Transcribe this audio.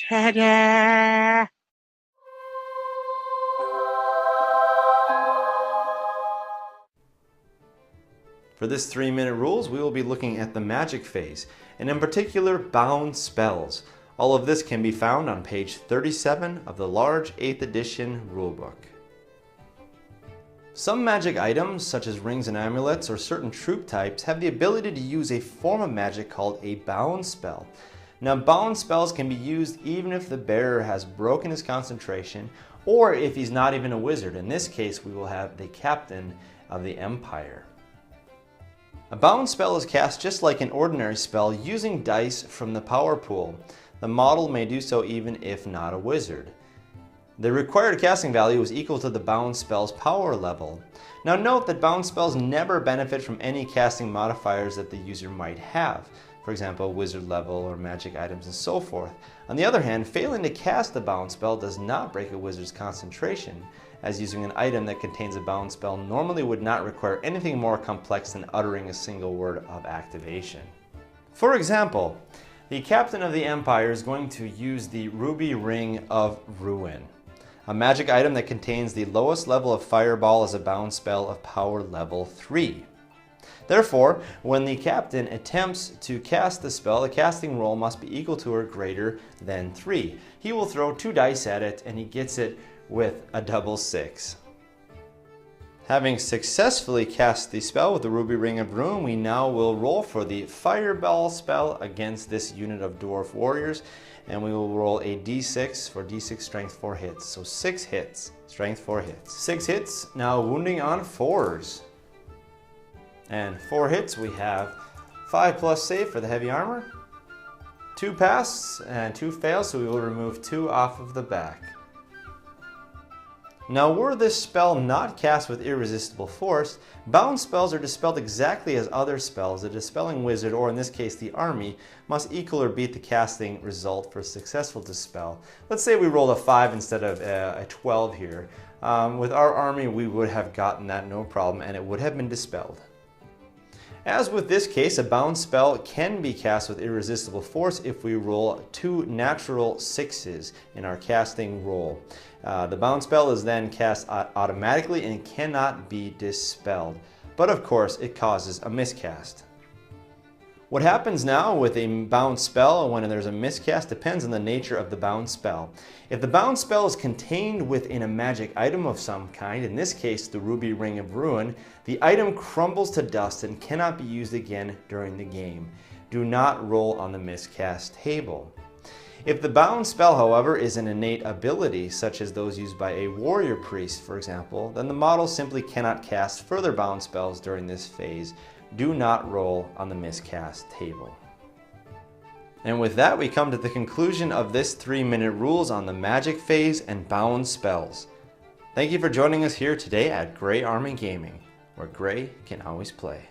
Cheide! For this 3-minute rules, we will be looking at the magic phase, and in particular, bound spells. All of this can be found on page 37 of the large 8th edition rulebook. Some magic items, such as rings and amulets or certain troop types, have the ability to use a form of magic called a bound spell. Now, bound spells can be used even if the bearer has broken his concentration or if he's not even a wizard. In this case, we will have the captain of the empire. A bound spell is cast just like an ordinary spell using dice from the power pool. The model may do so even if not a wizard. The required casting value is equal to the bound spell's power level. Now note that bound spells never benefit from any casting modifiers that the user might have. For example, wizard level or magic items and so forth. On the other hand, failing to cast the bound spell does not break a wizard's concentration, as using an item that contains a bound spell normally would not require anything more complex than uttering a single word of activation. For example, the captain of the empire is going to use the Ruby Ring of Ruin, a magic item that contains the lowest level of fireball as a bound spell of power level 3. Therefore, when the captain attempts to cast the spell, the casting roll must be equal to or greater than 3. He will throw 2 dice at it and he gets it with a double 6. Having successfully cast the spell with the Ruby Ring of Ruin, we now will roll for the Fireball spell against this unit of Dwarf Warriors, and we will roll a d6 for d6 strength 4 hits. So 6 hits, strength 4 hits. 6 hits, now wounding on 4s. And 4 hits, we have 5+ save for the heavy armor, 2 pass and 2 fails, so we will remove 2 off of the back. Now, were this spell not cast with irresistible force, bound spells are dispelled exactly as other spells. The dispelling wizard, or in this case the army, must equal or beat the casting result for a successful dispel. Let's say we rolled a 5 instead of a 12 here. With our army, we would have gotten that no problem, and it would have been dispelled. As with this case, a bound spell can be cast with irresistible force if we roll 2 natural 6s in our casting roll. The bound spell is then cast automatically and cannot be dispelled, but of course it causes a miscast. What happens now with a bound spell when there's a miscast depends on the nature of the bound spell. If the bound spell is contained within a magic item of some kind, in this case the Ruby Ring of Ruin, the item crumbles to dust and cannot be used again during the game. Do not roll on the miscast table. If the bound spell, however, is an innate ability, such as those used by a warrior priest, for example, then the model simply cannot cast further bound spells during this phase. Do not roll on the miscast table. And with that, we come to the conclusion of this 3-minute rules on the magic phase and bound spells. Thank you for joining us here today at Grey Army Gaming, where Grey can always play.